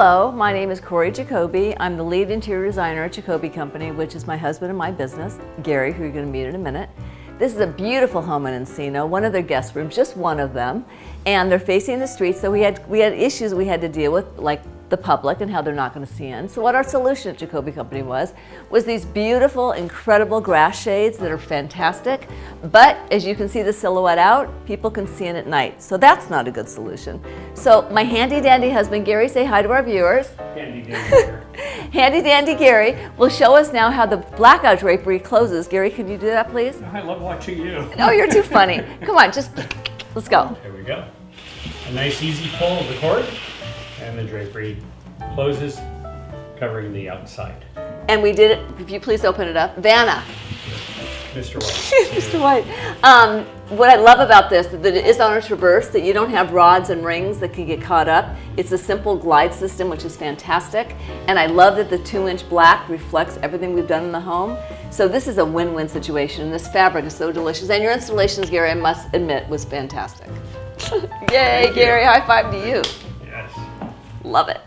Hello, my name is Cory Jacoby. I'm the lead interior designer at Jacoby Company, which is my husband and my business, Gary, who you're going to meet in a minute. This is a beautiful home in Encino, one of their guest rooms, just one of them, and they're facing the street. So we had issues we had to deal with, like the public and how they're not going to see in. So what our solution at Jacoby Company was these beautiful, incredible grass shades that are fantastic, but as you can see the silhouette out, people can see in at night. So that's not a good solution. So my handy dandy husband, Gary, say hi to our viewers. Handy dandy. Handy dandy Gary will show us now how the blackout drapery closes. Gary, can you do that, please? I love watching you. No, you're too funny. Come on, just let's go. There we go. A nice easy pull of the cord, and the drapery closes, covering the outside. And we did it, if you please open it up. Vanna. Mr. White. Mr. White. What I love about this, that it is on a traverse, that you don't have rods and rings that can get caught up. It's a simple glide system, which is fantastic. And I love that the 2-inch black reflects everything we've done in the home. So this is a win-win situation. This fabric is so delicious. And your installations, Gary, I must admit, was fantastic. Yay, Gary, high five to you. Yes. Love it.